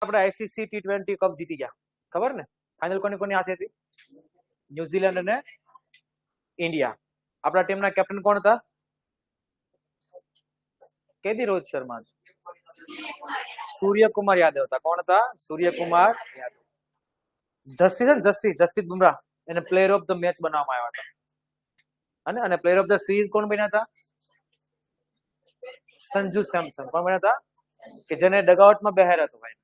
આપણે ICC T20 cup જીતી ગયા, ખબર ને? ફાઇનલ કોની હાથે હતી? ન્યુઝીલેન્ડ અને ઇન્ડિયા. આપણા ટીમના કેપ્ટન કોણ હતા? કેદી રોહિત શર્મા, સૂર્યકુમાર યાદવ હતા. કોણ હતા? સૂર્યકુમાર યાદવ. જસપ્રીત બુમરાહ એને પ્લેયર ઓફ ધ મેચ બનાવવામાં આવ્યા હતા. અને પ્લેયર ઓફ ધ સિરીઝ કોણ બન્યા હતા? સંજુ સેમસન. કોણ બન્યા હતા? કે જેને ડગઆઉટમાં બેહાર્યા હતો ભાઈ,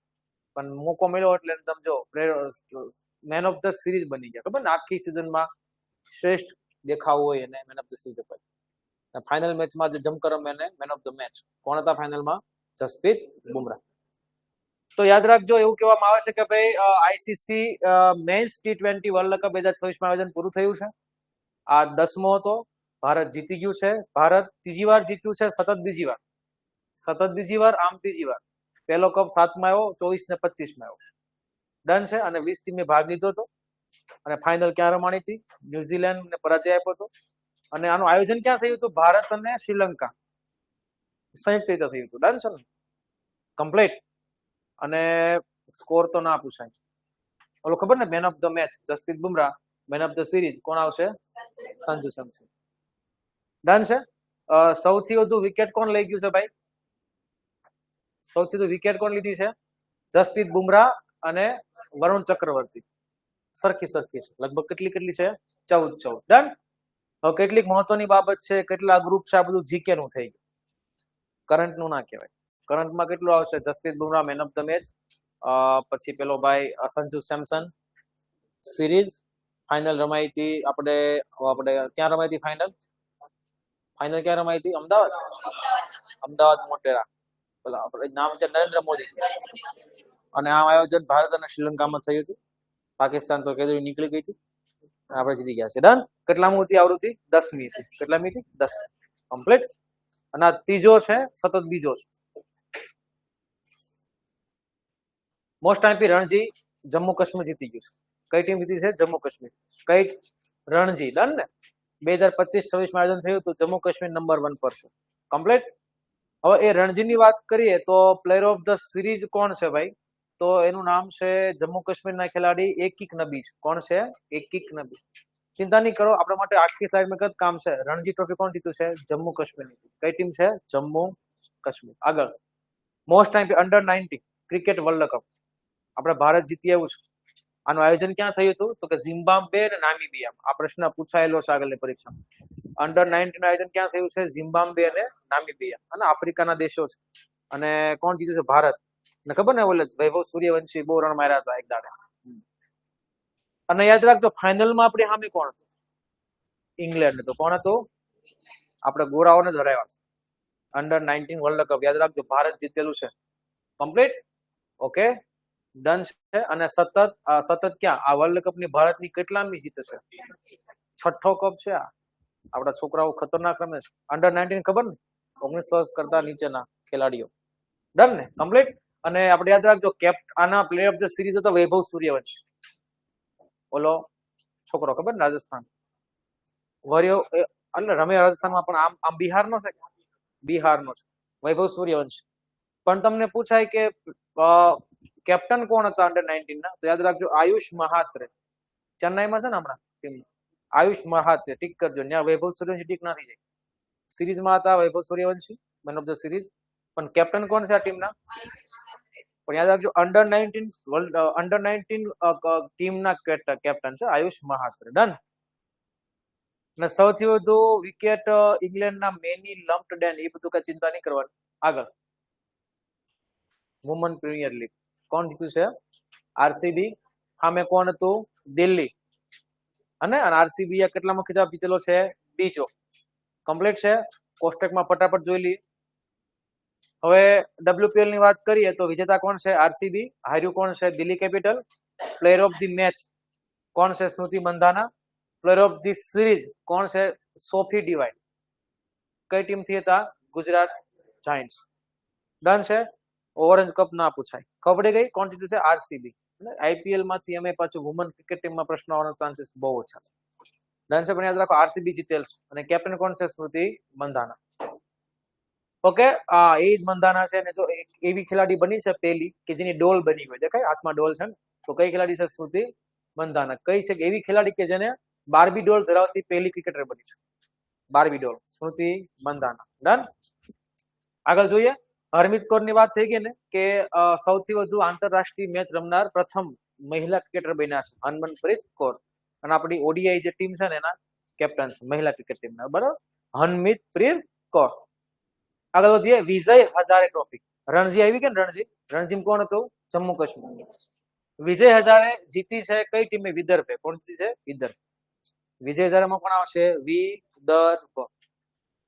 પણ મોકો મળ્યો એટલે સમજો મેન ઓફ ધ સિરીઝ બની ગયા. ખબર ને, આખી સિઝનમાં શ્રેષ્ઠ દેખાવ હોય એને મેન ઓફ ધ સિરીઝ અપાય. ફાઇનલ મેચમાં જે જમકરમ એને મેન ઓફ ધ મેચ કોણ હતા ફાઇનલમાં? જસપ્રીત બુમરાહ. તો યાદ રાખજો, એવું કહેવામાં આવે છે કે ભાઈ ICC men's T20 world cup 2026 આયોજન પૂરું થયું છે. આ 10મો હતો. ભારત જીતી ગયું છે. ભારત ત્રીજી વાર જીત્યું છે, સતત બીજી વાર, આમ ત્રીજી વાર. પહેલો કપ 7માં આવ્યો, 24 ને 25માં આવ્યો. ડન છે. અને 20 ટીમે ભાગ લીધો હતો. અને ફાઇનલ ક્યાં રમાણી હતી? ન્યુઝીલેન્ડ ને પરાજય આપ્યો હતો. અને આનું આયોજન ક્યાં થયું હતું? ભારત અને શ્રીલંકા સંયુક્ત રીતે થયું હતું. ડન છે ને, કમ્પ્લીટ. અને સ્કોર તો ના પૂછાય. ઓલો ખબર ને, main of the match Jasprit Bumrah, main of the series કોણ આવશે? સંજુ સેમસન. ડન છે. સૌથી વધુ વિકેટ કોણ લઈ ગયું છે ભાઈ? સૌથી વધુ વિકેટ કોણ લીધી છે? જસપ્રીત બુમરાહ અને વરુણ ચક્રવર્તી. સરખી છે લગભગ. કેટલી છે? 14. ડન. હવે કેટલીક મહત્વની બાબત છે, કેટલા ગ્રુપ છે, આ બધું જીકે નું થઈ ગયું, કરંટ નું ના કહેવાય. કરંટમાં કેટલું આવશે? Jasprit Bumrah main of the match, પછી પેલો ભાઈ સંજુ સેમસન સિરીઝ. ફાઇનલ રમાઈ હતી આપણે ક્યાં રમાઈ હતી ફાઇનલ ક્યાં રમાઈ હતી? અમદાવાદ મોટેરા. પેલા નામ છે નરેન્દ્ર મોદી. અને આ આયોજન ભારત અને શ્રીલંકામાં થયું હતું. પાકિસ્તાન તો કેદું નીકળી ગઈ હતી, આપણે જીતી ગયા છે. ડન. કેટલામી હતી આવૃત્તિ? 10મી હતી. કેટલામી હતી? 10. કમ્પ્લીટ. અને આ ત્રીજો છે, સતત બીજો છે. મોસ્ટ આઈપી રણજી જમ્મુ કાશ્મીર જીતી ગયું છે. કઈ ટીમ જીતી છે? જમ્મુ કાશ્મીર. કઈ? રણજી. ડન ને. 2025-26 આયોજન થયું હતું. જમ્મુ કાશ્મીર નંબર 1 પર છે. કમ્પ્લીટ. હવે એ રણજીની વાત કરીએ તો પ્લેયર ઓફ ધ સિરીઝ કોણ છે ભાઈ? તો એનું નામ છે જમ્મુ કાશ્મીરના ખેલાડી એકિક નબી. કોણ છે? એકિક નબી. ચિંતા નહીં કરો, આપણા માટે આખી સ્લાઇડમાં એક જ કામ છે. રણજી ટ્રોફી કોણ જીત્યું છે? જમ્મુ કાશ્મીરની. કઈ ટીમ છે? જમ્મુ કાશ્મીર. આગળ મોસ્ટ આઈપી અંડર-19 ક્રિકેટ વર્લ્ડ કપ આપણે ભારત જીતી આવ્યું છે. આનું આયોજન ક્યાં થયું હતું? તો કે ઝિમ્બાબ્વે અને નામીબિયામાં. આ પ્રશ્ન પૂછાયેલો છે આગળની પરીક્ષામાં. અંડર-19 આયોજન ક્યાં થયું છે? ઝિમ્બાબ્વે અને નામીબિયા. અને આફ્રિકાના દેશો છે. અને કોણ જીત્યું છે? ભારત. ને ખબર ને, ઓલે વૈભવ સૂર્યવંશી બહુ રન માર્યા હતા એક દાડે. અને યાદ રાખજો, ફાઇનલમાં આપણી સામે કોણ હતું? ઇંગ્લેન્ડ. તો કોણ હતું? આપણે ગોરાઓને જ હરાવ્યા છે. અંડર-19 વર્લ્ડ કપ યાદ રાખજો, ભારત જીતેલું છે. કમ્પ્લીટ. ઓકે, ડન છે. અને સતત ક્યાં આ વર્લ્ડ કપ ની ભારતની કેટલામી જીત છે? 6ઠ્ઠો કપ છે. આપણા છોકરાઓ ખતરનાક રમે છે. અંડર-19 ખબર ને, 19 વર્ષ કરતા નીચેના ખેલાડીઓ. ડન ને, કમ્પ્લીટ. અને આપણે યાદ રાખજો, આના પ્લેયર ઓફ ધ સિરીઝ હતો વૈભવ સૂર્યવંશી. ઓલો છોકરો ખબર ને, રાજસ્થાન વર્યો એટલે રમે રાજસ્થાનમાં, પણ આમ બિહારનો છે. બિહારનો છે વૈભવ સૂર્યવંશી. પણ તમને પૂછાય કે કેપ્ટન કોણ હતા અંડર-19 ના? તો યાદ રાખજો, આયુષ મહાત્રે. ચેન્નાઈમાં છે ને હમણાં ટીમ. આયુષ મહાત્રે ટીક કરજો. ત્યાં વૈભવ સૂર્યવંશી ટીક ના થઈ જાય. સિરીઝમાં હતા Vaibhav Suryavanshi, man of the series. પણ કેપ્ટન કોણ છે આ ટીમના? પણ યાદ રાખજો, અંડર-19 ટીમના કેપ્ટન છે આયુષ મહાત્રે. ડન. અને સૌથી વધુ વિકેટ ઇંગ્લેન્ડના મેની લમ્પ્ડેન. એ બધું કઈ ચિંતા નહીં કરવાની. આગળ વુમન પ્રીમિયર લીગ કોણ જીત્યું છે? આરસીબી. સામે કોણ હતું? દિલ્હી. અને આરસીબી કેટલામો ખિતાબ જીતેલો છે? બીજો. કમ્પ્લીટ છે. કોષ્ટકમાં ફટાફટ જોઈ લઈએ. હવે WPL ની વાત કરીએ તો વિજેતા કોણ છે? આરસીબી. હાર્યું કોણ છે? Delhi capital. Player of the match કોણ છે? Smriti Mandhana. Player of the series કોણ છે? Sophie Devine. કઈ ટીમ થી હતા? ગુજરાત જાયન્ટ્સ. ડન છે. ઓરેન્જ કપ ના પૂછાય. ખબર ગઈ કોણ જીત્યું છે? આરસીબી. આઈપીએલ માંથી અમે પાછું વુમન ક્રિકેટ ટીમમાં પ્રશ્ન આવવાના ચાન્સીસ બહુ ઓછા છે. ડન છે. પણ યાદ રાખો, આરસીબી જીતેલ છે. અને કેપ્ટન કોણ છે? સ્મૃતિ મંધાના. ઓકે, એ જ મંધાના છે. અને જો એવી ખેલાડી બની છે પેલી કે જેની ડોલ બની હોય, દેખાય હાથમાં ડોલ છે ને, તો કઈ ખેલાડી છે? સ્મૃતિ મંધાના. કઈ છે એવી ખેલાડી કે જેને બાર્બી ડોલ ધરાવતી પહેલી ક્રિકેટર બની છે? બાર્બી ડોલ, સ્મૃતિ મંધાના. ડન. આગળ જોઈએ. હરમીત કૌર ની વાત થઈ ગઈ ને કે સૌથી વધુ આંતરરાષ્ટ્રીય મેચ રમનાર પ્રથમ મહિલા ક્રિકેટર બન્યા છે હરમનપ્રીત કૌર. અને આપણી ઓડીઆઈ જે ટીમ છે ને એના કેપ્ટન છે મહિલા ક્રિકેટ ટીમના, બરાબર, હરમીતપ્રીત કૌર. આગળ વધીએ. વિજય હજારે ટ્રોફી. રણજી આવી ગઈ ને, રણજી કોણ હતું? જમ્મુ કાશ્મીર. વિજય હજારે જીતી છે કઈ ટીમે? વિદર્ભે. કોણ જીતી છે? વિદર્ભ. વિજય હજારેમાં કોણ આવશે? વિદર્ભ.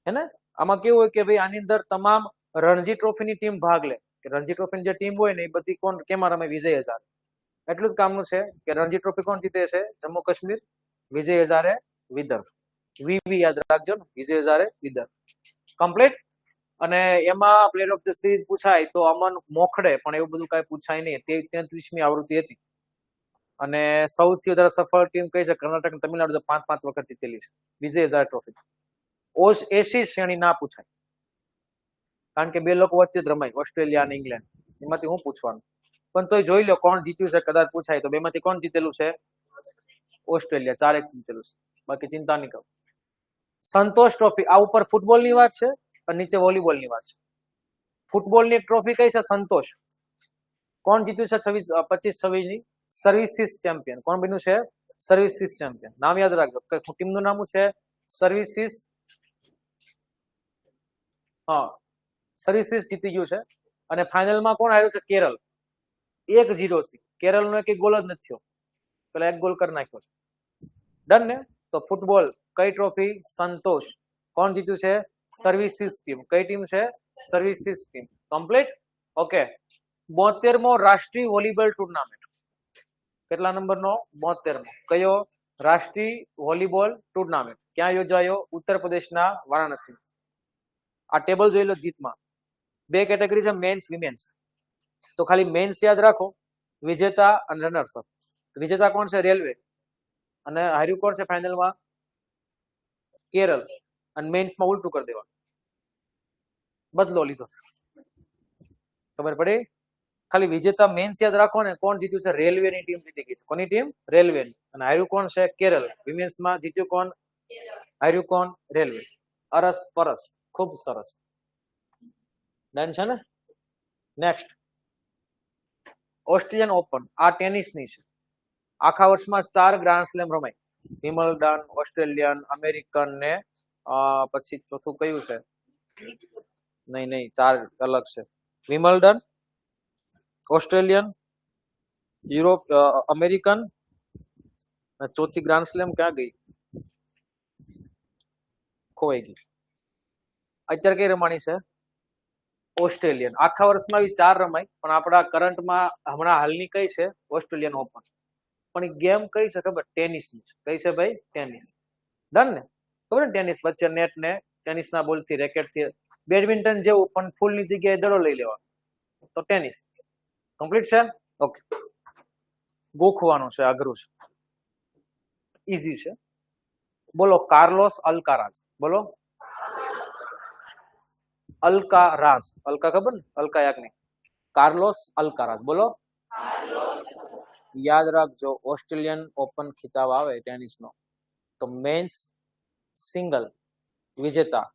હે ને? આમાં કેવું હોય કે ભાઈ આની અંદર તમામ રણજી ટ્રોફીની ટીમ ભાગ લે. રણજી ટ્રોફીની જે ટીમ હોય ને એ બધી કોણ કેમાં રમે? વિજય હજારે. એટલું જ કામનું છે કે રણજી ટ્રોફી કોણ જીતે છે? જમ્મુ કાશ્મીર. વિજય હજારે વિદર્ભ. વીવી યાદ રાખજો ને, વિજય હજારે વિદર્ભ. કમ્પ્લીટ. અને એમાં પ્લેયર ઓફ ધ સિરીઝ પૂછાય તો અમન મોખડે, પણ એવું બધું કઈ પૂછાય નહીં. તે 33મી આવૃત્તિ હતી. અને સૌથી વધારે સફળ ટીમ કઈ છે? કર્ણાટક અને તમિલનાડુ 5-5 વખત જીતેલી છે વિજય હજારે ટ્રોફી. એસી શ્રેણી ના પૂછાય, કારણ કે બે લોકો વચ્ચે જ રમાય, ઓસ્ટ્રેલિયા અને ઇંગ્લેન્ડ. એમાંથી હું પૂછવાનું, પણ તોય જોઈ લો કોણ જીત્યું છે. કદાચ પૂછાય તો બેમાંથી કોણ જીતેલું છે? ઓસ્ટ્રેલિયા 4-1 જીતેલું છે. બાકી ચિંતા નહીં કરો. સંતોષ ટ્રોફી. આ ઉપર ફૂટબોલની વાત છે અને નીચે વોલીબોલની વાત છે. ફૂટબોલની એક ટ્રોફી કઈ છે? સંતોષ. કોણ જીત્યું છે? 25-26 ની સર્વિસીસ ચેમ્પિયન. કોણ બન્યું છે? Services champion. નામ યાદ રાખજો. ટીમનું નામ છે સર્વિસીસ. હા, સર્વિસીસ જીતી ગયું છે. અને ફાઇનલમાં કોણ હાર્યું છે? કેરળ. 1-0 થી. કેરળનો એક ગોલ જ નથી થયો. પેલા એક ગોલ કરી નાખ્યો છે. ડન ને? તો ફૂટબોલ કઈ ટ્રોફી? સંતોષ. કોણ જીત્યું છે? Services team. કઈ ટીમ છે? Services team. કમ્પ્લીટ. ઓકે. 72મો રાષ્ટ્રીય વોલીબોલ ટુર્નામેન્ટ. કેટલા નંબરનો? 72મો. કયો? રાષ્ટ્રીય વોલીબોલ ટુર્નામેન્ટ. ક્યાં યોજાયો? ઉત્તર પ્રદેશના વારાણસી. આ ટેબલ જોઈ લો. જીતમાં 2 કેટેગરી છે, મેન્સ વિમેન્સ. તો ખાલી મેન્સ યાદ રાખો, વિજેતા અને રનર્સ અપ. વિજેતા કોણ છે? રેલવે. અને હાર્યું કોણ છે ફાઇનલમાં? કેરળ. અને મેન્સમાં ઉલટું કરી દેવાનું, બદલો લીધો. ખબર પડી? ખાલી વિજેતા મેન્સ યાદ રાખો ને. કોણ જીત્યું છે? રેલવેની ટીમ જીતી ગઈ છે. કોની ટીમ? રેલવેની. અને હાર્યું કોણ છે? કેરળ. વિમેન્સમાં જીત્યું કોણ? હાર્યું કોણ? રેલવે. અરસ પરસ. ખૂબ સરસ. ડન છે ને? નેક્સ્ટ. Australian open. આ ટેનિસની છે. આખા વર્ષમાં 4 ગ્રાન્ડ સ્લેમ રમાય. વિમલ્ડન, ઓસ્ટ્રેલિયન, અમેરિકન ને પછી ચોથું કયું છે? નહીં, 4 અલગ છે. વિમલ્ડન, ઓસ્ટ્રેલિયન, યુરોપ, અમેરિકન. ચોથી ગ્રાન્ડ સ્લેમ ક્યાં ગઈ? ખોવાઈ ગઈ. અત્યારે કઈ રમાણી છે? ઓસ્ટ્રેલિયન. આખા વર્ષમાં 4 રમાય, પણ આપણા કરંટમાં હમણાં હાલની કઈ છે? Australian open. પણ એ ગેમ કઈ છે ખબર? ટેનિસની છે. કઈ છે ભાઈ? ટેનિસ. ડન ને? ખબર ને? ટેનિસ વચ્ચે નેટ ને ટેનિસના બોલથી, રેકેટથી, બેડમિન્ટન જેવું, પણ ફૂલની જગ્યાએ દડો લઈ લેવાનો. તો ટેનિસ. કમ્પ્લીટ છે? ઓકે. ગોખવાનું છે, અઘરું છે. ઈઝી છે. બોલો. કાર્લોસ અલ્કારાઝ. બોલો. અલ્કારાઝ. અલ્કા ખબર ને? અલ્કા યાજ્ઞિક. કાર્લોસ અલ્કારાઝ. બોલો. યાદ રાખજો, ઓસ્ટ્રેલિયન ઓપન ખિતાબ આવે ટેનિસનો તો મેન્સ સિંગલ વિજેતા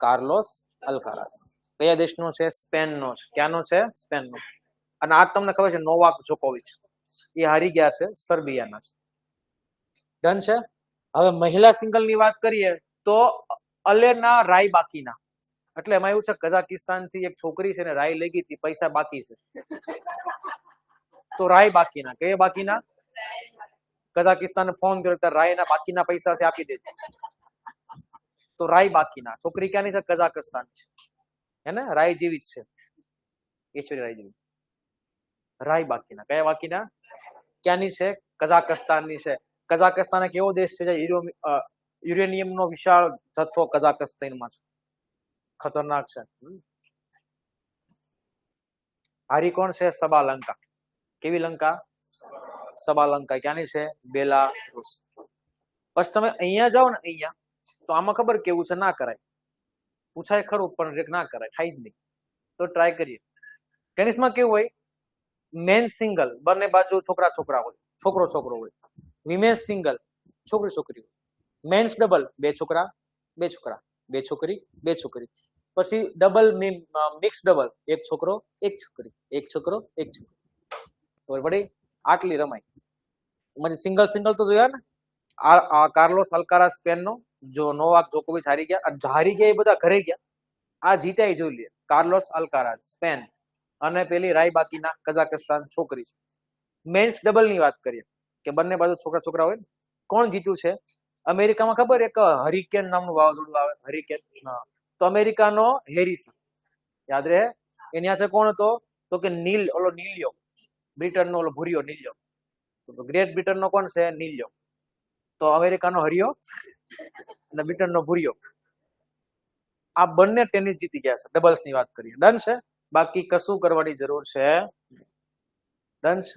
કાર્લોસ અલ્કારાઝ. કયા દેશનો છે? સ્પેનનો છે. ક્યાંનો છે? સ્પેનનો. અને આ તમને ખબર છે નોવાક જોકોવિચ, એ હારી ગયા છે, સર્બિયાના છે. ડન છે. હવે મહિલા સિંગલની વાત કરીએ તો અલેના રાયબાકીના. એટલે એમાં એવું છે કઝાકિસ્તાન થી એક છોકરી છે ને રાય લઈ ગઈ હતી, પૈસા બાકી છે તો રાય બાકીના. કયા બાકીના? કઝાકિસ્તાન ફોન કર્યો રાયના બાકીના પૈસા છે આપી દેજો. તો રાય બાકીના. છોકરી ક્યાંની છે? કઝાકિસ્તાન છે. હે ને? રાય જેવી જ છે, ઈશ્વરી રાય જેવી. રાય બાકીના. કયા બાકીના? ક્યાંની છે? કઝાકિસ્તાનની છે. કઝાકિસ્તાન એક એવો દેશ છે જે યુરેનિયમનો વિશાળ જથ્થો કઝાકિસ્તાનમાં છે. ખતરનાક છે. હારી કોણ છે? સબાલંકા. કેવી લંકા? સબાલંકા. ક્યાંની છે? બેલારુસ. પછી તમે અહીંયા જાઓ ને, અહીંયા તો આમાં ખબર કેવું છે? ના કરાય. પૂછાય ખરું પણ રેક ના કરાય, થાય જ નહીં. તો ટ્રાય કરીએ. ટેનિસમાં કેવું હોય, મેન સિંગલ બંને બાજુ છોકરા છોકરા હોય, છોકરો છોકરો હોય. વિમેન્સ સિંગલ છોકરી છોકરી હોય. મેન્સ ડબલ બે છોકરા બે છોકરા, બે છોકરી બે છોકરી. પછી ડબલ મિક્સ ડબલ એક છોકરો એક છોકરી, એક છોકરો એક છોકરી. ખબર પડી? આટલી રમાય. મને સિંગલ સિંગલ તો જોયા ને. આ કાર્લોસ અલ્કારાઝ સ્પેનનો, જો નોવાક જોકોવિચ હારી ગયા એ બધા ઘરે ગયા. આ જીત્યા જોઈ લે. કાર્લોસ અલ્કારાઝ સ્પેન અને પેલી રાયબાકીના કઝાકસ્તાન છોકરી છે. મેન્સ ડબલ ની વાત કરીએ કે બંને બાજુ છોકરા છોકરા હોય ને, કોણ જીત્યું છે? અમેરિકામાં ખબર એક હરિકેન નામનું વાવાઝોડું આવે, હરિકેન. તો અમેરિકાનો હેરિસન યાદ રહે. એની સાથે કોણ હતો? તો કે નીલિયો. બ્રિટનનો ઓલો ભૂરિયો નીલિયો. તો ગ્રેટ બ્રિટનનો કોણ છે? નીલિયો. તો અમેરિકાનો હરિયો અને બ્રિટનનો ભૂરિયો. આ બંને ટેનિસ જીતી ગયા છે. ડબલ્સ ની વાત કરીએ. ડન છે? બાકી કશું કરવાની જરૂર છે? ડન છે?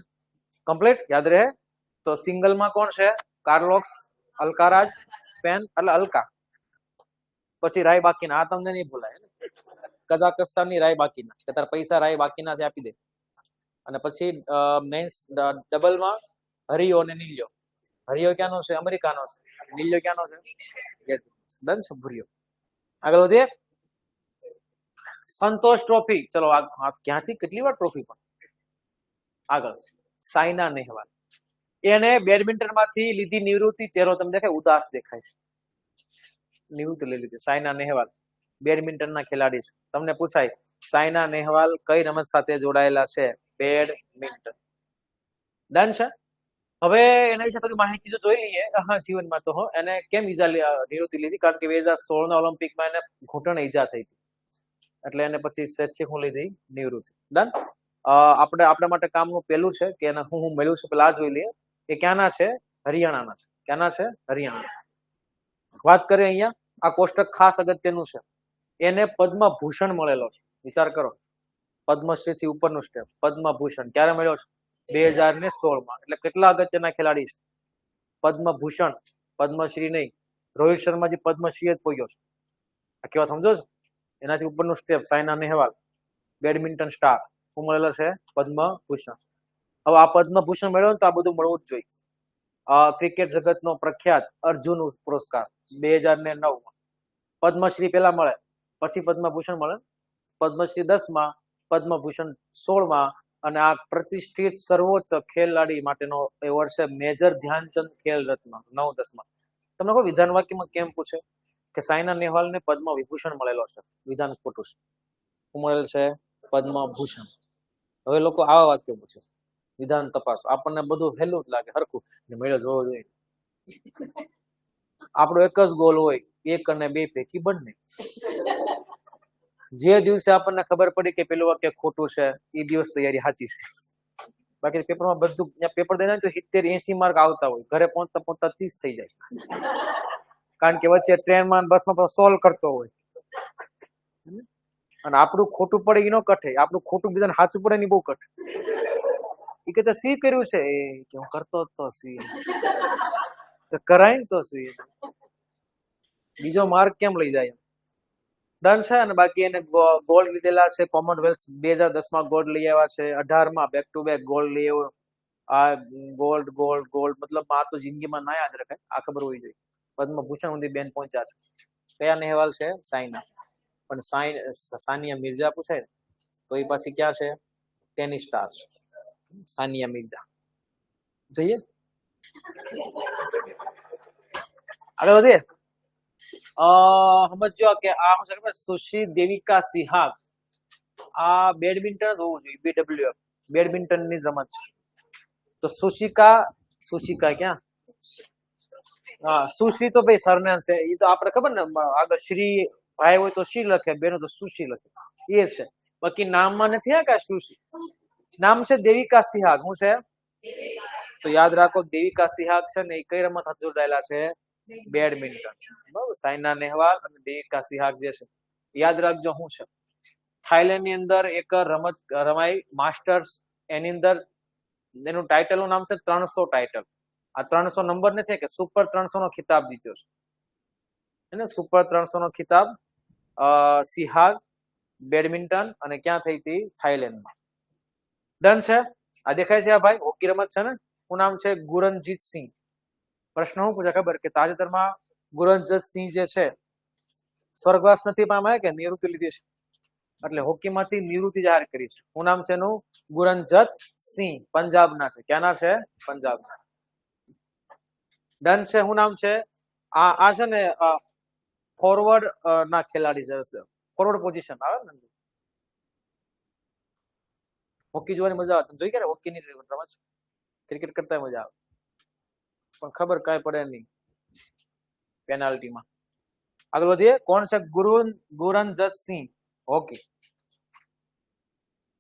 કમ્પ્લીટ યાદ રહે. તો સિંગલમાં કોણ છે? કાર્લોસ અલ્કારાઝ સ્પેન એટલે અલ્કા. પછી રાય બાકીના, આ તમને નહીં ભૂલાય. કઝાકસ્તાનની રાય બાકીના, કે તાર પૈસા રાય બાકીના છે આપી દે. અને પછી મેન્સ ડબલમાં હરિયો અને નીલિયો. હરિયો ક્યાંનો છે? અમેરિકાનો છે. નીલિયો ક્યાંનો છે? ડન છે ભૂરિયો. આગળ વધીએ. સંતોષ ટ્રોફી. ચલો ક્યાંથી કેટલી વાર ટ્રોફી પણ આગળ. સાયના નેહવાલ, એને બેડમિન્ટન માંથી લીધી નિવૃત્તિ. ચહેરો તમને દેખાય ઉદાસ દેખાય છે. નિવૃત્તિ લઈ લીધી. સાયના નેહવાલ બેડમિન્ટન ના ખેલાડી છે. તમને પૂછાય સાયના નેહવાલ કઈ રમત સાથે જોડાયેલા છે? બેડમિન્ટન. ડન છે? હવે એના વિશે થોડી માહિતી જો જોઈ લઈએ. હા, જીવનમાં તો એને કેમ ઈજા નિવૃત્તિ લીધી? કારણ કે 2016 ના ઓલિમ્પિકમાં એને ઘૂંટણ ઈજા થઈ હતી, એટલે એને પછી સ્વૈચ્છિક હું લીધી નિવૃત્તિ. ડન. આપણા માટે કામનું પેલું છે કે એને હું મળ્યું છે પેલા જોઈ લઈએ. એ ક્યાંના છે? હરિયાણાના છે. ક્યાંના છે? હરિયાણા. વાત કરીએ અહીંયા. આ કોષ્ટક ખાસ અગત્યનું છે. એને પદ્મભૂષણ મળેલો છે. વિચાર કરો, પદ્મશ્રી થી ઉપરનું સ્ટેપ. પદ્મભૂષણ ક્યારે મળ્યો છે? 2016માં. એટલે કેટલા અગત્યના ખેલાડી છે? પદ્મભૂષણ, પદ્મશ્રી નહીં. રોહિત શર્માજી પદ્મશ્રી જ પોગ્યો છે. આ કેવા સમજો છો? એનાથી ઉપરનું step. Saina Nehwal badminton star, શું મળેલો છે? પદ્મભૂષણ. હવે આ પદ્મભૂષણ મેળવ્યો તો આ બધું મળવું જ જોઈએ. ક્રિકેટ જગતનો પ્રખ્યાત અર્જુન પુરસ્કાર 2009માં. પદ્મશ્રી પેલા મળે, પછી પદ્મભૂષણ મળે. પદ્મશ્રી 10માં, પદ્મભૂષણ 16માં. અને આ પ્રતિષ્ઠિત સર્વોચ્ચ ખેલાડી માટેનો એવોર્ડ છે મેજર ધ્યાનચંદ ખેલ રત્ન 9-10માં. તમને કોઈ વિધાન વાક્યમાં કેમ પૂછે કે સાયના નેહવાલને પદ્મ વિભૂષણ મળેલો છે? વિધાન ખોટું છે. શું મળેલ છે? પદ્મભૂષણ. હવે લોકો આવા વાક્યો પૂછે. વિધાન તપાસો. આપણને બધું હેલું જ લાગે, હરખું મેળો જોવો જોઈએ. આપણો એક જ ગોલ હોય, 1 અને 2 પૈકી બંને. જે દિવસે આપણને ખબર પડી કે પેલું વાક્ય ખોટું છે, એ દિવસ તૈયારી સાચી છે. બાકી પેપરમાં બધું પેપર દઈ તો 70-80 માર્ક આવતા હોય, ઘરે પહોંચતા પહોંચતા 30 થઈ જાય. કારણ કે વચ્ચે ટ્રેનમાં બસમાં સોલ્વ કરતો હોય. અને આપણું ખોટું પડે એનો કઠે, આપણું ખોટું બીજાને સાચું પડે ને બહુ કઠ. એ કે સી કર્યું છે? એ કે હું કરતો તો સી. તો કરાય ને તો સી. બીજો માર્ક કેમ લઈ જાય? ડન છે. અને બાકી એને ગોલ્ડ લીધેલા છે. કોમનવેલ્થ 2010માં ગોલ્ડ લઈ આવ્યા છે. 18માં બેક ટુ બેક ગોલ્ડ લઈ આવ્યો. આ ગોલ્ડ ગોલ્ડ ગોલ્ડ મતલબ આ તો જિંદગીમાં ના યાદ રખાય, આ ખબર હોવી જોઈએ. પદ્મભૂષણ સુધી બેન પહોંચ્યા છે. કયા નેહવાલ છે? સાયના. પણ સાનિયા મિર્ઝા પૂછાય તો એ પાછી ક્યાં છે? ટેનિસ સ્ટાર છે સાનિયા મિર્ઝા. જઈએ આગળ વધીએ. સમજો કે આ સુશ્રી દેવિકા સિહાગ. આ બેડમિન્ટન જ હોવું જોઈએ. BWF બેડમિન્ટન ની રમત છે. તો સુશિકા ક્યાં? હા, સુશ્રી તો ભાઈ સરનેમ છે. એ તો આપણે ખબર ને, આગળ શ્રી ભાઈ હોય તો શ્રી લખે, બેનો તો સુશ્રી લખે, એ છે. બાકી નામમાં નથી આ કાંઈ સુશ્રી. નામ છે દેવિકા સિહાગ. શું છે? તો યાદ રાખો, દેવિકા સિહાગ છે ને એ કઈ રમત સાથે જોડાયેલા છે? બેડમિન્ટન. બરાબર. સાયના નેહવાલ અને દેવિકા સિહાગ જે છે યાદ રાખજો. શું છે? થાઈલેન્ડ ની અંદર એક રમત રમાઈ માસ્ટર્સ. એની અંદર એનું ટાઇટલ નું નામ છે 300 ટાઇટલ. આ 300 નંબર નથી કે સુપર 300 નો ખિતાબ જીત્યો છે. એને સુપર 300 નો ખિતાબ સિહાગ, બેડમિન્ટન અને ક્યાં થઈ હતી? થાઈલેન્ડમાં. ડન છે. આ દેખાય છે આ ભાઈ હોકી રમત છે ને, શું નામ છે? ગુરનજીત સિંહ. પ્રશ્ન શું પૂછે ખબર કે તાજેતરમાં ગુરનજીત સિંહ જે છે સ્વર્ગવાસ નથી પામ્યા કે નિવૃત્તિ લીધી છે, એટલે હોકીમાંથી નિવૃત્તિ જાહેર કરી છે. શું નામ છે એનું? ગુરનજીત સિંહ. પંજાબના છે. ક્યાંના છે? પંજાબના. ડન છે. શું નામ છે? આ છે ને ફોરવર્ડ ના ખેલાડી છે, ફોરવર્ડ પોઝિશન આવે ને. હોકી જોવાની મજા આવે. તમે જોઈ ક્યારે હોકીની રમત? ક્રિકેટ કરતા મજા આવે, પણ ખબર કાંઈ પડે નહીં પેનાલ્ટીમાં. આગળ વધીએ. કોણ છે Gurnajit Singh? Hockey.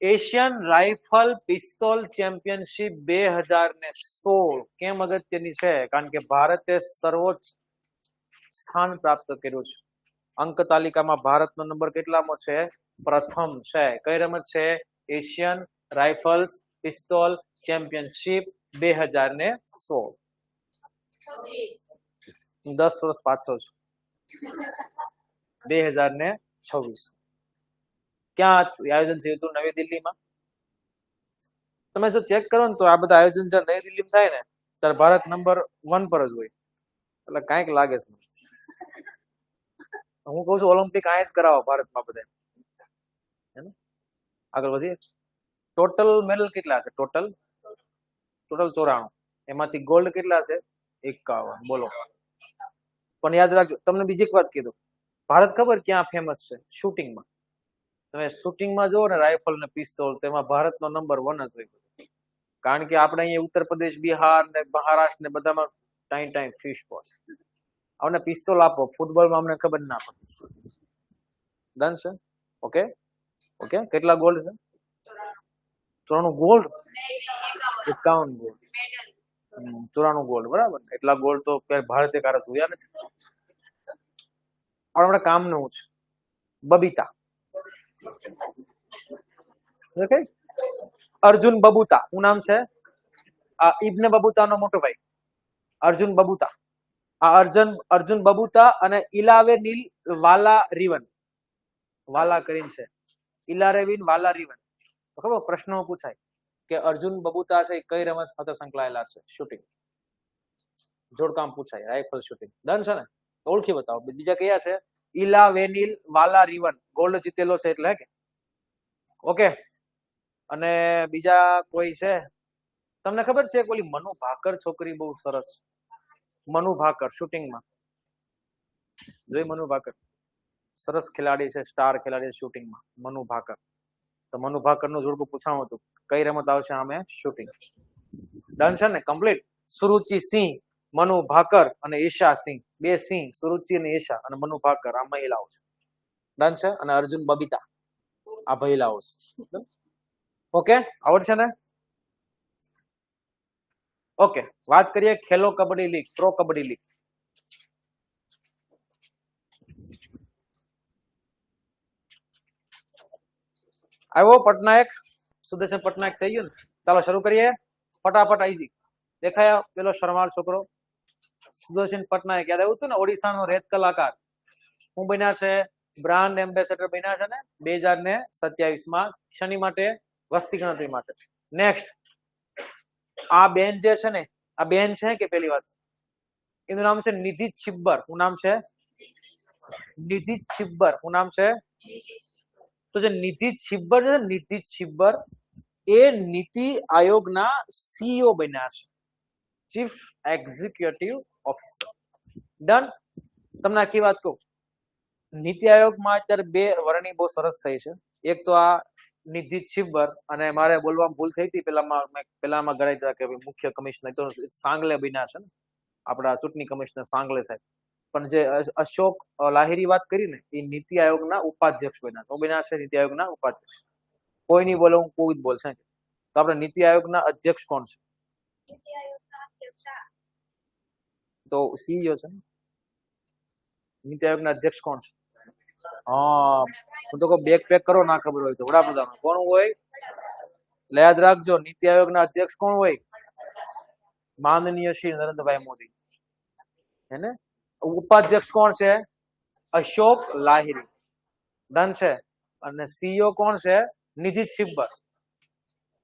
Asian rifle pistol championship 2016 કેમ અગત્યની છે? કારણ કે ભારતે સર્વોચ્ચ સ્થાન પ્રાપ્ત કર્યું છે. અંક તાલિકામાં ભારતનો નંબર કેટલામો છે? પ્રથમ છે. કઈ રમત છે? Asian rifles pistol championship 2016. 10 વર્ષ પાછળ છું. 2026. ક્યાં આયોજન થયું હતું? નવી દિલ્હીમાં. તમે જો ચેક કરો ને તો આ બધા આયોજન જ્યાં નવી દિલ્હીમાં થાય ને ત્યારે ભારત નંબર 1 પર જ હોય, એટલે કાંઈક લાગે છે. હું કઉ છું ઓલિમ્પિક અહીંયા જ કરાવો ભારતમાં બધા. આગળ વધીએ. ટોટલ મેડલ કેટલા છે? ટોટલ 94. એમાંથી ગોલ્ડ કેટલા છે? 51. બોલો. પણ યાદ રાખજો, તમને બીજી એક વાત કીધું, ભારત ખબર ક્યાં ફેમસ છે? શૂટિંગમાં. તમે શૂટિંગમાં જુઓ ને રાઇફલ ને પિસ્તોલ, તેમાં ભારતનો નંબર 1 જ હોય. કારણ કે આપણે અહીંયા ઉત્તર પ્રદેશ, બિહાર ને મહારાષ્ટ્ર ને બધામાં ટાઈમ ફિશ પોસ. અમને પિસ્તોલ આપો, ફૂટબોલમાં અમને ખબર ના પડે. ડન છે. Okay okay. કેટલા ગોલ્ડ છે? 94 ગોલ્ડ, 51 ગોલ્ડ, 94 ગોલ્ડ. બરાબર. એટલા ગોલ્ડ તો ભારતે કારસ જોયા નથી. પણ હમણાં કામનું છે. બબીતા. ઓકે. અર્જુન બબુતા. શું નામ છે? આ ઇબ્ન બબુતાનો મોટો ભાઈ અર્જુન બબુતા. આ અર્જુન બબુતા અને ઇલાવેનિલ વાલા રીવન. વાલા કરીને છે. ઇલારેવિન વાલા રીવન. તો ખબર પ્રશ્નો પૂછાય કે અર્જુન બબુતા છે કઈ રમત સાથે સંકળાયેલા છે? શૂટિંગ. જોડકામ પૂછાય. Rifle shooting. ડન છે ને? ઓળખી બતાવો. બીજા કયા છે? ઇલાવેનિલ વાલા રીવન. ગોલ્ડ જીતેલો છે એટલે કે. ઓકે. અને બીજા કોઈ છે? તમને ખબર છે ઓલી મનુ ભાકર છોકરી બહુ સરસ. મનુ ભાકર શૂટિંગમાં. જોઈ મનુ ભાકર? સરસ ખેલાડી છે, સ્ટાર ખેલાડી છે શૂટિંગમાં. મનુ ભાકર. તો મનુ ભાકર નું જોડકું પૂછાણું હતું. કઈ રમત આવશે આમે? શૂટિંગ. ડન છે ને? કમ્પ્લીટ. સુરુચિ સિંહ, મનુ ભાકર અને ઈશા સિંહ. 2 સિંહ, સુરુચિ અને ઈશા અને મનુ ભાકર આ મહિલાઓ છે. ડન છે. અને અર્જુન બબીતા આ મહિલાઓ છે. ઓકે. આવડશે ને? ઓકે. વાત કરીએ Khelo Kabaddi league, pro Kabaddi league. આવ્યો પટનાયક, સુદર્શન પટનાયક થઈ ગયું ને? ચાલો શરૂ કરીએ. ફટાફટ ઈઝી. દેખાયા પેલો શરમાળ છોકરો સુદર્શન પટનાયક. યાદ આવ્યું હતું ને? ઓડિશાનો રેત કલાકાર. હું બન્યા છે? બ્રાન્ડ એમ્બેસેડર બન્યા છે ને 2027માં. શની માટે? વસ્તી ગણતરી માટે. નેક્સ્ટ. આ બેન જે છે ને, આ બેન છે કે પેલી વાત, એનું નામ છે નિધિ છિબ્બર. શું નામ છે? નિધિ છિબ્બર. શું નામ છે? તો જે નિધિ છિબ્બર છે, નિધિ છિબ્બર એ નીતિ આયોગના સીઈઓ બન્યા છે, ચીફ એક્ઝિક્યુટિવ ઓફિસર. ડન. તમને આખી વાત કહું. નીતિ આયોગમાં અત્યારે 2 વરણી બહુ સરસ થઈ છે. એક તો આ નિધિ છિબ્બર, અને મારે બોલવામાં ભૂલ થઈ હતી પેલામાં ગણાઈ હતા કે મુખ્ય કમિશનર તો સાંગલે બન્યા છે ને, આપણા ચૂંટણી કમિશનર સાંગલે સાહેબ. પણ જે અશોક લાહિરી વાત કરી ને, એ નીતિ આયોગના ઉપાધ્યક્ષ બન્યા. તો બન્યા છે નીતિ આયોગના ઉપાધ્યક્ષ. કોઈ નહીં બોલે, હું કોઈ જ બોલશે. તો આપણે નીતિ આયોગના અધ્યક્ષ કોણ છે? તો સીઈઓ છે. નીતિ આયોગના અધ્યક્ષ કોણ છે? હા, હું તો બેક પેક કરો ના ખબર હોય તો. વડાપ્રધાન કોણ હોય? યાદ રાખજો. નીતિ આયોગના અધ્યક્ષ કોણ હોય? માનનીય શ્રી નરેન્દ્રભાઈ મોદી. હે ને? ઉપાધ્યક્ષ કોણ છે? અશોક લાહિરી. ડન છે. અને સીઈઓ કોણ છે? નિધિ છિબ્બર,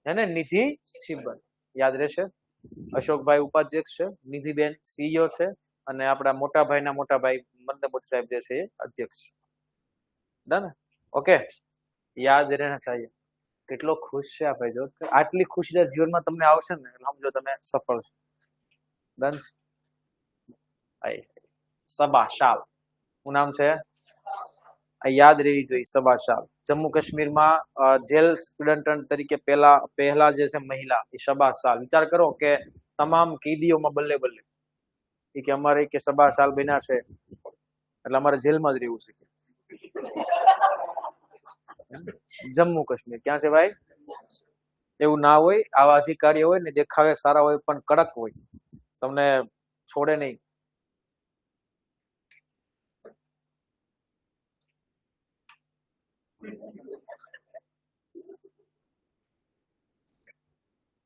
હે ને? નિધિ છિબ્બર યાદ રહેશે. અશોકભાઈ ઉપાધ્યક્ષ છે, નિધિબેન સીઈઓ છે, અને આપણા મોટા ભાઈના મોટા ભાઈ મંદબુદ્ધ સાહેબ જે છે એ અધ્યક્ષ. ડન. ઓકે, યાદ રહેના ચાહીએ. કેટલો ખુશ છે આ ભાઈ, જો આટલી ખુશી જ્યારે જીવનમાં તમને આવશે ને સમજો તમે સફળ છો. ડન. સબા શાલ, શું નામ છે? યાદ રહેવી જોઈએ સબા શાલ. જમ્મુ કાશ્મીરમાં જેલ સ્ટુડન્ટ તરીકે પહેલા જે છે મહિલા એ સબા શાલ. વિચાર કરો કે તમામ કેદીઓમાં બલ્લે બલ્લે એ કે અમારે કે સબા શાલ બન્યા છે એટલે અમારે જેલમાં જ રહેવું છે. જમ્મુ કાશ્મીર ક્યાં છે ભાઈ? એવું ના હોય. આવા અધિકારીઓ હોય ને દેખાવે સારા હોય પણ કડક હોય, તમને છોડે નહીં.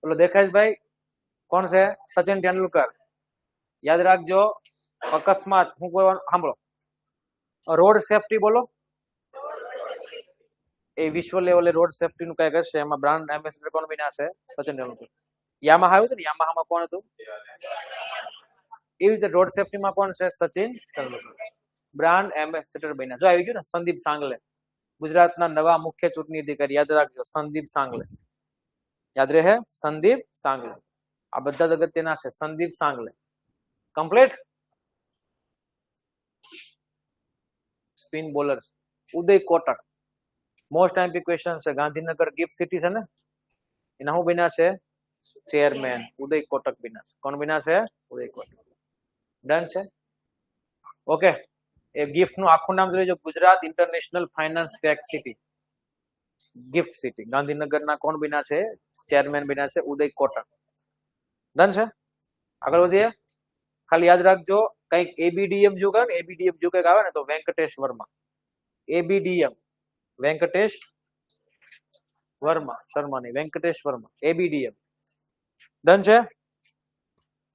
બોલો દેખાય ભાઈ કોણ છે? સચિન તેંડુલકર. યાદ રાખજો. અકસ્માત હું કોઈ સાંભળો, રોડ સેફટી બોલો. એ વિશ્વ લેવલે રોડ સેફટી નું કઈક હશે, એમાં બ્રાન્ડ એમ્બેસેડર કોણ બન્યા છે? સચિન તેંડુલકર. યામાહા આવ્યું હતું ને, યામાહામાં કોણ હતું? એવી રીતે રોડ સેફટીમાં કોણ છે? સચિન તેંડુલકર. બ્રાન્ડ એમ્બેસેડર બન્યા. જો આવી ગયું ને, સંદીપ સાંગલે, ગુજરાતના નવા મુખ્ય ચૂંટણી અધિકારી. યાદ રાખજો, સંદીપ સાંગલે. યાદ રહે, સંદીપ સાંગલે. આ બધા જ અગત્યના છે. Sandeep Sangle. Complete. Spin bowler Uday Kotak. Most imp question છે. ગાંધીનગર ગિફ્ટ સિટી છે ને, એના શું બન્યા છે? ચેરમેન. ઉદય કોટક બન્યા છે. કોણ બન્યા છે? ઉદય કોટક. ડન છે. ઓકે, એ ગિફ્ટ નું આખું નામ જોઈ લો. Gujarat international finance tech city, GIFT city. ગાંધીનગરના કોણ બન્યા છે? ચેરમેન બન્યા છે ઉદય કોટક. ડન છે. આગળ વધીએ. ખાલી યાદ રાખજો, કઈક એબીડીએમ જો કહે ને, એબીડીએમ જો કઈક આવે ને તો વેંકટેશ વર્મા. એબીડીએમ વેંકટેશ વર્મા, શર્મા નહીં, વેંકટેશ વર્મા. એબીડીએમ. ડન છે.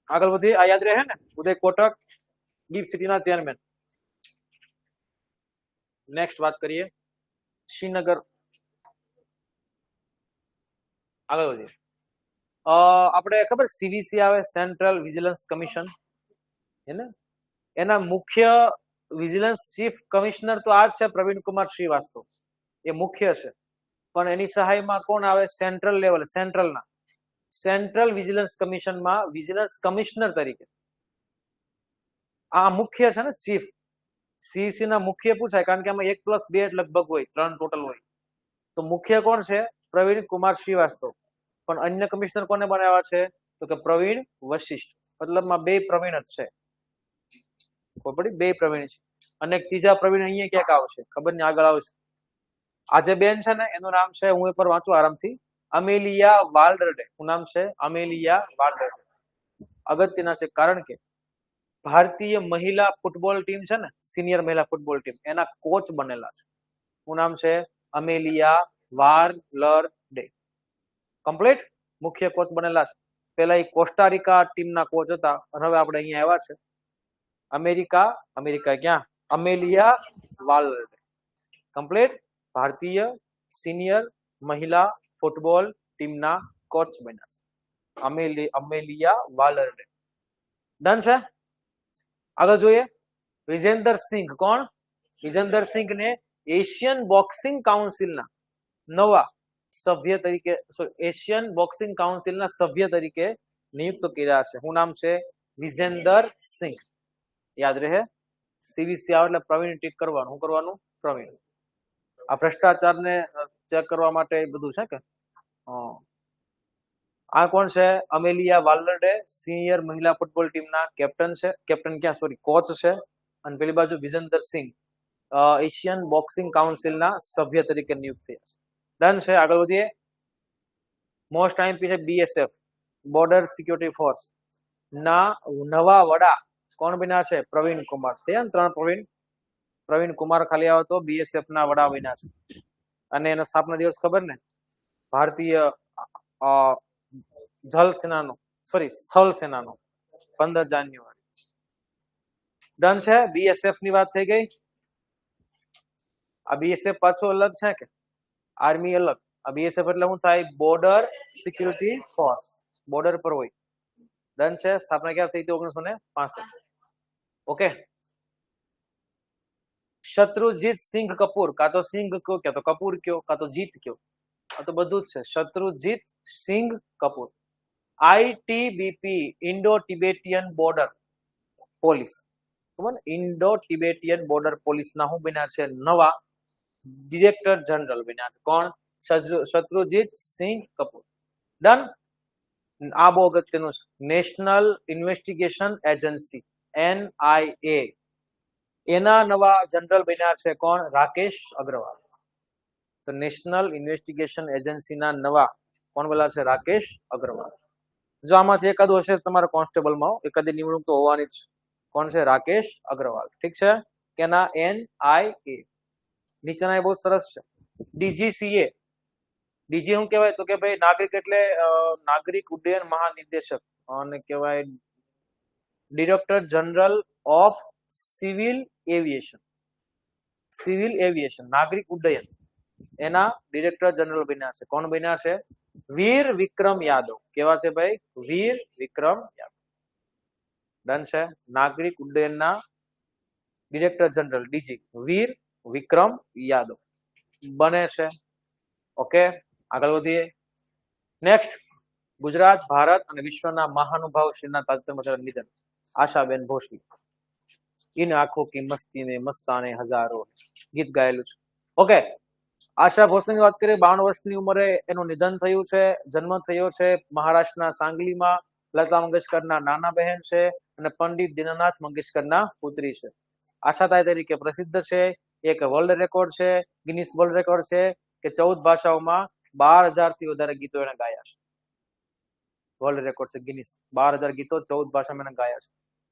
આગળ વધીએ. આ યાદ રહે ને, ઉદય કોટક ગિફ્ટ સિટીના ચેરમેન. નેક્સ્ટ વાત કરીએ શ્રીનગર. આગળ વધીએ. આપણે ખબર સીવીસી આવે, સેન્ટ્રલ વિજિલન્સ કમિશન, હે ને? એના મુખ્ય વિજિલન્સ ચીફ કમિશનર તો આ જ છે, પ્રવીણ કુમાર શ્રીવાસ્તવ. એ મુખ્ય છે, પણ એની સહાયમાં કોણ આવે? સેન્ટ્રલ લેવલ, સેન્ટ્રલના સેન્ટ્રલ વિજિલન્સ કમિશનમાં વિજિલન્સ કમિશનર તરીકે આ મુખ્ય છે ને, ચીફ. સીઈસી ના મુખ્ય પૂછાય, કારણ કે આમાં 1+2 લગભગ હોય, 3 ટોટલ હોય. તો મુખ્ય કોણ છે? પ્રવીણ કુમાર શ્રીવાસ્તવ. પણ અન્ય કમિશનર કોને બનાવ્યા છે? તો કે પ્રવીણ વશિષ્ઠ. મતલબમાં બે પ્રવીણ જ છે. બે પ્રવીણ છે. અને ત્રીજા પ્રવીણ અહીંયા ક્યાંક આવશે, ખબર નહીં, આગળ આવશે. આજે બેન છે ને, એનું નામ છે, હું એકવાર વાંચું આરામથી, અમેલિયા વાલ્ડરડે. શું નામ છે? અમેલિયા વાલ્ડરડે. અગત્યના છે, કારણ કે ભારતીય મહિલા ફૂટબોલ ટીમ છે ને, સિનિયર મહિલા ફૂટબોલ ટીમ, એના કોચ બનેલા છે. શું નામ છે? અમેલિયા વાલ્ડરડે. કમ્પ્લીટ. મુખ્ય કોચ બનેલા છે. પેલા એ કોસ્ટારિકા ટીમના કોચ હતા, અને હવે આપણે અહીંયા આવ્યા છે અમેરિકા ક્યાં? અમેલિયા વાલ્ડરડે. કમ્પ્લીટ. ભારતીય સિનિયર મહિલા ફૂટબોલ ટીમના કોચ બન્યા છે અમેલિયા વાલ્ડરડે. ડન છે. આગળ જોઈએ. વિજેન્દર સિંઘ. કોણ? વિજેન્દર સિંઘ ને એશિયન બોક્સિંગ કાઉન્સિલના નવા સભ્ય તરીકે, એશિયન બોક્સિંગ કાઉન્સિલના સભ્ય તરીકે નિયુક્ત કર્યા છે. શું નામ છે? વિજેન્દર સિંઘ. યાદ રહે, સીવીસી આવે એટલે પ્રવીણ ટીક કરવાનું. શું કરવાનું? પ્રવીણ. આ ભ્રષ્ટાચારને ચેક કરવા માટે બધું છે કે. આ કોણ છે? અમેલિયા વાલ્ડરડે, સિનિયર મહિલા ફૂટબોલ ટીમના કેપ્ટન છે. કેપ્ટન ક્યાં, સોરી, કોચ છે. અને પેલી બાજુ વિજેન્દર સિંઘ એશિયન બોક્સિંગ કાઉન્સિલના સભ્ય તરીકે નિયુક્ત થયા છે. ડન છે. આગળ વધીએ. મોસ્ટ આઈએમપી છે બીએસએફ, બોર્ડર સિક્યોરિટી ફોર્સ ના નવા વડા કોણ બન્યા છે? પ્રવીણ કુમાર. થયા ને 3 પ્રવીણ. પ્રવીણ કુમાર ખાલી આવો તો બીએસએફ ના વડા બન્યા છે. અને એનો સ્થાપના દિવસ ખબર ને? ભારતીય જલ સેનાનો, સોરી, સ્થળ સેનાનો 15 જાન્યુઆરી. ડન છે. બીએસએફ ની વાત થઈ ગઈ. આ બીએસએફ પાછું અલગ છે કે આર્મી અલગ. આ બીએસએફ એટલે શું થાય? બોર્ડર સિક્યુરિટી ફોર્સ, બોર્ડર પર હોય. ડન છે. સ્થાપના ક્યાં થઈ હતી? 1965. ઓકે. શત્રુજીત સિંઘ કપૂર, કાં તો સિંઘ કયો, કાં તો કપૂર કયો, કાં તો જીત કયો, આ તો બધું જ છે. Shatrujeet Singh Kapoor. ITBP, Indo Tibetan border police, Indo Tibetan border police ના શું બન્યા છે? નવા ડિરેક્ટર જનરલ બન્યા છે. કોણ? શત્રુજીત સિંઘ કપૂર. ડન. આ બહુ અગત્યનું છે. નેશનલ ઇન્વેસ્ટિગેશન એજન્સી NIA, એના નવા જનરલ બન્યા છે. કોણ? રાકેશ અગ્રવાલ. તો નેશનલ ઇન્વેસ્ટિગેશન એજન્સીના નવા કોણ બોલા છે? રાકેશ અગ્રવાલ. જો આમાંથી એકાદું હશે તમારા કોન્સ્ટેબલમાં, એકાદી નિમણૂક તો હોવાની જ. કોણ છે? રાકેશ અગ્રવાલ. ઠીક છે. કેના? NIA. નીચેના એ બહુ સરસ છે. DGCA. ડીજી શું કહેવાય? તો કે ભાઈ નાગરિક એટલે નાગરિક ઉડ્ડયન મહાનિર્દેશક, અને કહેવાય director general of civil aviation. Civil aviation, નાગરિક ઉડ્ડયન, એના ડિરેક્ટર જનરલ બન્યા છે. કોણ બન્યા છે? વીર વિક્રમ યાદવ. કેવા છે ભાઈ? વીર વિક્રમ યાદવ. ડન છે. નાગરિક ઉડ્ડયનના ડિરેક્ટર જનરલ ડીજી વીર વિક્રમ યાદવ બને છે. ઓકે, આગળ વધીએ. નેક્સ્ટ, ગુજરાત, ભારત અને વિશ્વના મહાનુભાવ શ્રીના તાજેતરમાં નિધન. આશાબેન ભોસલે. इन आंखों की मस्ती में मस्ताने हजारों, ગીત ગાયેલું છે. ઓકે, આશા ભોસલેની વાત કરીએ. 52 વર્ષની ઉંમરે એનું નિધન થયું છે. જન્મ થયો છે મહારાષ્ટ્રના સાંગલીમાં. લતા મંગેશકરના નાના બહેન છે અને પંડિત દીનનાથ મંગેશકરના પુત્રી છે. આશાતાઈ તરીકે પ્રસિદ્ધ છે. એક વર્લ્ડ રેકોર્ડ છે, ગિનિસ વર્લ્ડ રેકોર્ડ છે કે 14 ભાષાઓમાં 12,000 થી વધારે ગીતો એને ગાયા છે. વર્લ્ડ રેકોર્ડ છે ગિનિસ. 12,000 ગીતો 14 ભાષામાં એને ગાયા છે.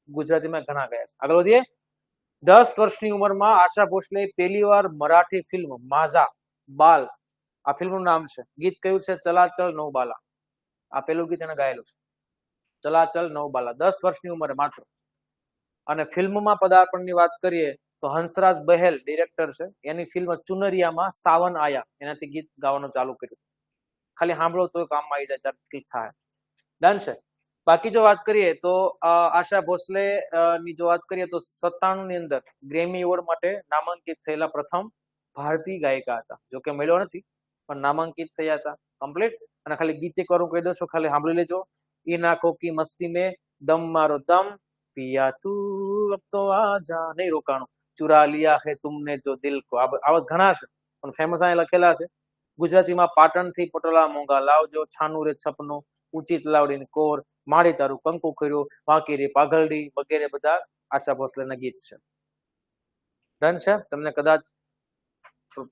ગુજરાતીમાં ઘણા ગયા છે. આગળ વધીએ. 10 વર્ષની ઉંમરમાં આશા ભોસલે પહેલી વાર મરાઠી ફિલ્મ માઝા બાલ, આ ફિલ્મનું નામ છે. ગીત કયું છે? ચલાચલ નૌબાલા. આ પેલું ગીત એને ગાયેલું છે, ચલાચલ નૌબાલા. 10 વર્ષની ઉંમરે માત્ર. અને ફિલ્મમાં પદાર્પણની વાત કરીએ તો હંસરાજ બહેલ ડિરેક્ટર છે. એની ફિલ્મ ચુનરિયામાં સાવન આયા, એનાથી ગીત ગાવાનું ચાલુ કર્યું. ખાલી સાંભળો તો કામમાં આવી જાય, ક્લિક થાય. ડન છે. બાકી જો વાત કરીએ તો આશા ભોસલે ની જો વાત કરીએ તો 97 ની અંદર ગ્રેમી એવોર્ડ માટે નામાંકિત થયેલા પ્રથમ ભારતીય ગાયિકા હતા. જો કે મળ્યો નથી, પણ નામાંકિત થયા હતા. કમ્પ્લીટ. અને ખાલી ગીત એક વાર હું કહી દઉં છું, ખાલી સાંભળી લેજો. इन आंखों की मस्ती में दम मारो दम, पिया तू अब तो आजा, नहीं रोकाणું, चुरा लिया है तुमने जो दिल को. આવા ઘણા છે પણ ફેમસ અહીં લખેલા છે. ગુજરાતીમાં પાટણ થી પટોળા મોંઘા લાવજો, છાનું રે છપનું, ઊંચી તલાવડીની કોર, માડી તારું કંકુ કર્યું, વાંકી રે પાઘલડી, વગેરે બધા આશા ભોસલેના ગીત છે. ડન છે. તમને કદાચ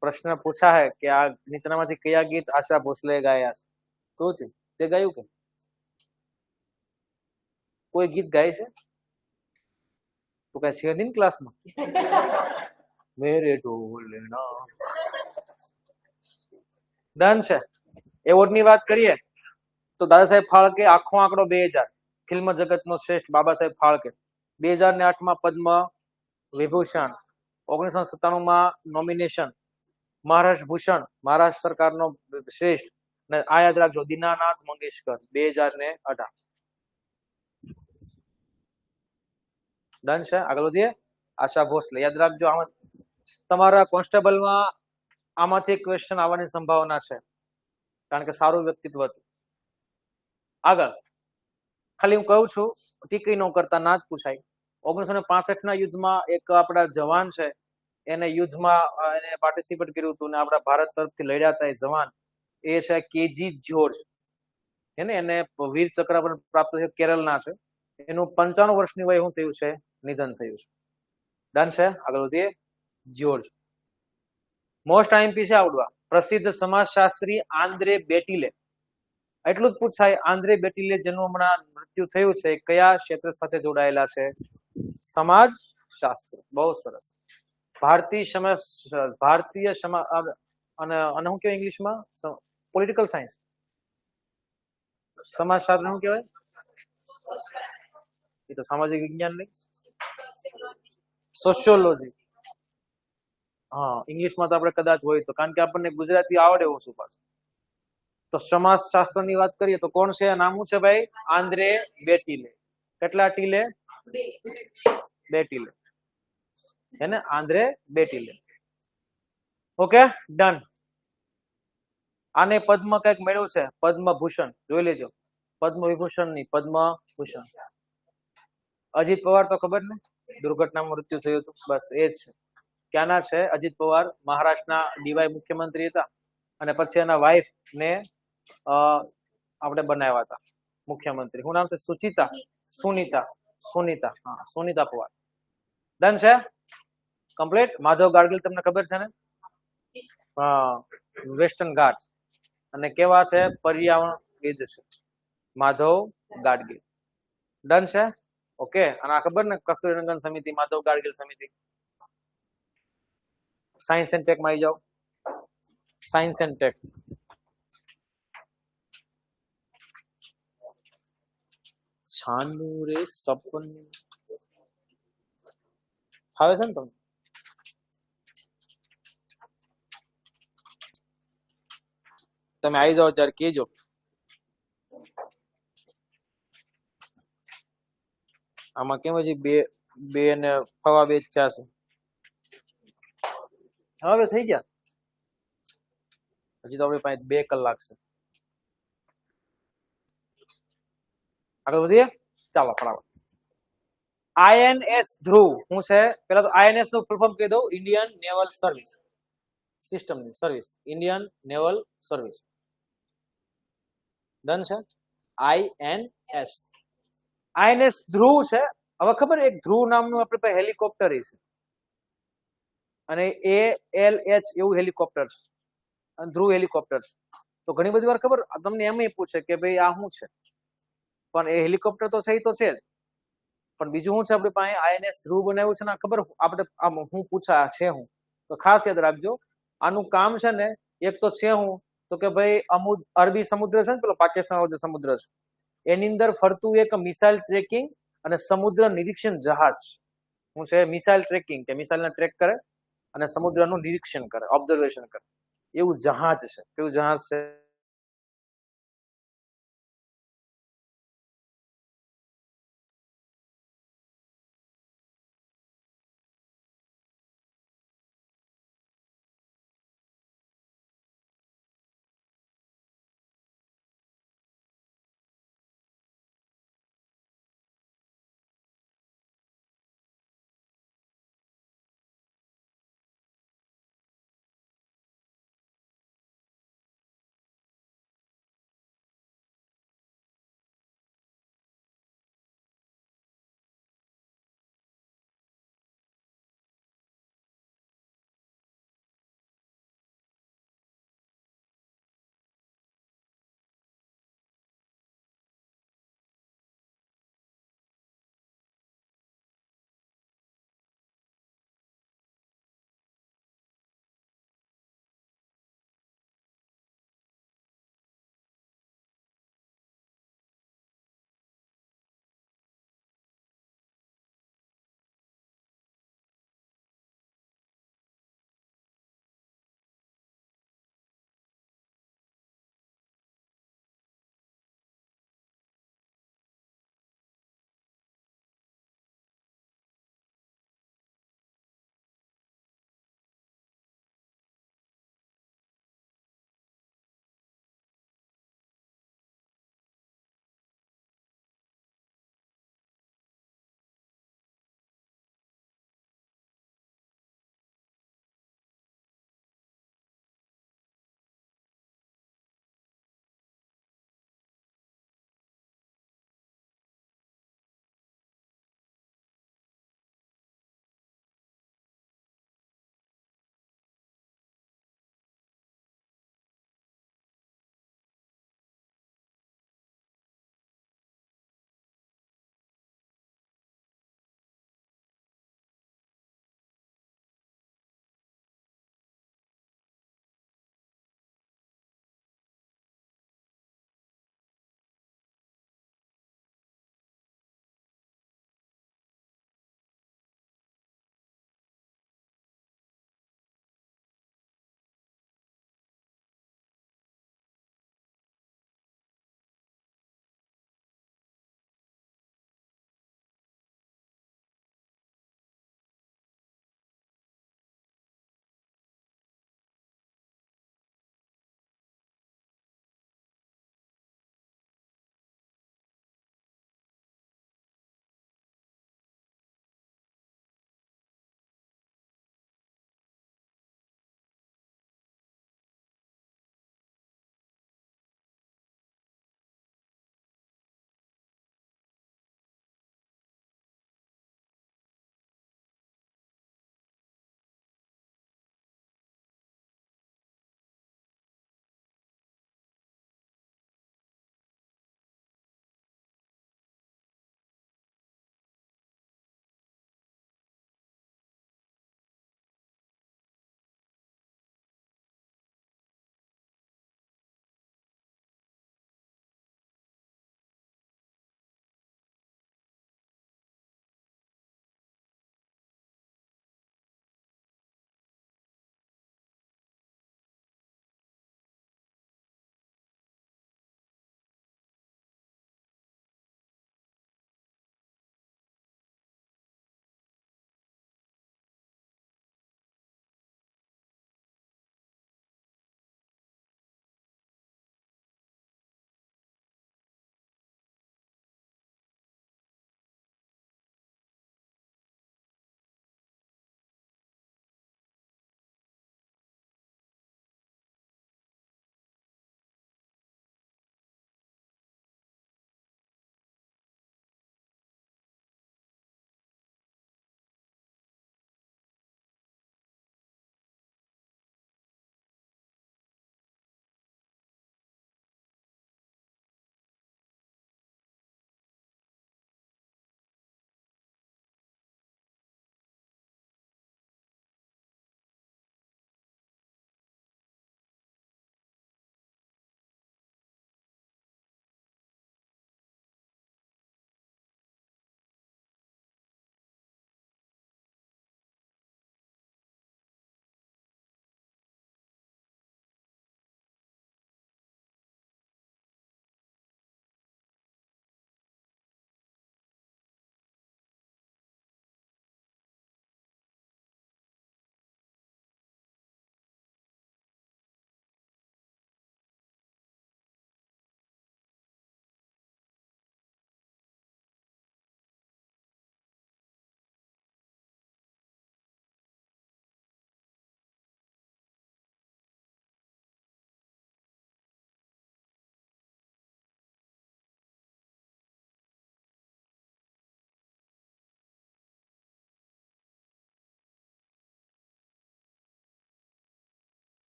પ્રશ્ન પૂછાય કે આ નીચેનામાંથી કયા ગીત આશા ભોસલે ગાયા છે, તો તે ગાયું કે કોઈ ગીત ગાય છે? તો કઈ છે નહીં ક્લાસમાં? મેરે ઢોલના. ડન છે. એવોર્ડ ની વાત કરીએ તો દાદા સાહેબ ફાળકે આખો આંકડો 2000, ફિલ્મ જગતનો શ્રેષ્ઠ બાબા સાહેબ ફાળકે. 2008માં પદ્મ વિભૂષણ, 1997માં નોમિનેશન, મહારાષ્ટ્ર ભૂષણ, મહારાષ્ટ્ર સરકારનો શ્રેષ્ઠ. અને આ યાદ રાખજો, દીનાનાથ મંગેશકર 2018. ડન છે. આગળ વધીએ. આશા ભોસલે યાદ રાખજો. આમાં તમારા કોન્સ્ટેબલમાં આમાંથી ક્વેશ્ચન આવવાની સંભાવના છે, કારણ કે સારું વ્યક્તિત્વ હતું. આગળ ખાલી હું કહું છું, ટીકી ન કરતા ના જ પૂછાય. 1965 ના યુદ્ધમાં એક આપણા જવાન છે, એને યુદ્ધમાં એને પાર્ટિસિપેટ કર્યું હતું ને આપણા ભારત તરફથી લડ્યા હતા. એ જવાન એ છે કેજી જ્યોર્જ. એને વીર ચક્ર પણ પ્રાપ્ત થયું, કેરળના છે. એનું 95 વર્ષની વય શું થયું છે? નિધન થયું છે. ડન છે. આગળ વધીએ. જ્યોર્જ. મોસ્ટ આઈએમપી છે આવડવા. પ્રસિદ્ધ સમાજશાસ્ત્રી આંદ્રે બેટિલે. એટલું જ પૂછાય, આંદ્રે બેટિલે જેનું હમણાં મૃત્યુ થયું છે, કયા ક્ષેત્ર સાથે જોડાયેલા છે? સમાજ શાસ્ત્ર. બહુ સરસ. ભારતીય સમાજ અને શું કહેવાય ઇંગ્લિશમાં? Political science. સમાજશાસ્ત્ર શું કહેવાય? એ તો સામાજિક વિજ્ઞાન નહીં, સોશિયોલોજી. હા, ઇંગ્લિશમાં તો આપણે કદાચ હોય તો, કારણ કે આપણને ગુજરાતી આવડે ઓછું પાછું. તો સમાસ શાસ્ત્રની વાત કરીએ તો કોણ છે? નામ શું છે ભાઈ? આંદ્રે બેટિલે. કેટલા ટીલે? 2 ટીલે. હે ને? Andre Beteille. Okay, done. આને પદ્મ કઈક મળ્યું છે, પદ્મભૂષણ. જોઈ લેજો. પદ્મ વિભૂષણ નહીં, પદ્મભૂષણ. અજીત પવાર તો ખબર ને, દુર્ઘટનામાં મૃત્યુ થયું હતું, બસ એ જ છે. ક્યાંના છે? અજીત પવાર મહારાષ્ટ્રના ડીવાય મુખ્યમંત્રી હતા, અને પછી એના વાઇફ ને આપણે બનાવ્યા હતા મુખ્યમંત્રી. શું નામ છે? સુચિતા, સુનીતા, સુનીતા. હા, સુનીતા પવાર. ડન છે, કમ્પ્લીટ. માધવ ગાડગીલ તમને ખબર છે ને? હા, વેસ્ટર્ન ઘાટ. અને કેવા છે? પર્યાવરણવિદ છે માધવ ગાડગીલ. ડન છે, ઓકે. અને આ ખબર ને, કસ્તુરીરંગન સમિતિ, માધવ ગાડગીલ સમિતિ. સાયન્સ એન્ડ ટેક માં આવી જાઓ. Science and take. છાનુ રે સપન ફાવે છે ને તમને? તમે આવી જાઓ ત્યારે કેજો. આમાં કેમ હજી બે ને 2:15 થયા છે. હવે થઈ ગયા. હજી તો આપણી પાસે 2 કલાક છે. આગળ વધીએ, ચાલો ફટાફટ. INS ધ્રુવ શું છે? પેલા તો INS નું ફૂલ ફોર્મ કહી દઉં. ઇન્ડિયન નેવલ સર્વિસ સિસ્ટમની service, Indian naval service. Done છે. INS ધ્રુવ છે. હવે ખબર, એક ધ્રુવ નામનું આપણે પાસે હેલિકોપ્ટર છે, અને ALH એવું હેલિકોપ્ટર છે, અને ધ્રુવ હેલિકોપ્ટર છે. તો ઘણી બધી વાર ખબર તમને એમ પૂછે કે ભાઈ આ શું છે, પણ એ હેલિકોપ્ટર તો સહી તો છે જ, પણ બીજું શું છે આપણી પાસે? INS ધ્રુવ બનાવ્યું છે ને, ખબર આપણે હું પૂછા છે હું, તો ખાસ યાદ રાખજો. આનું કામ છે ને, એક તો છે હું, તો કે ભાઈ અરબી સમુદ્ર છે ને, પેલો પાકિસ્તાન વાળો જે સમુદ્ર છે, એની અંદર ફરતું એક મિસાઇલ ટ્રેકિંગ અને સમુદ્ર નિરીક્ષણ જહાજ. શું છે? મિસાઇલ ટ્રેકિંગ, કે મિસાઇલને ટ્રેક કરે અને સમુદ્રનું નિરીક્ષણ કરે, ઓબ્ઝર્વેશન કરે, એવું જહાજ છે. કેવું જહાજ છે?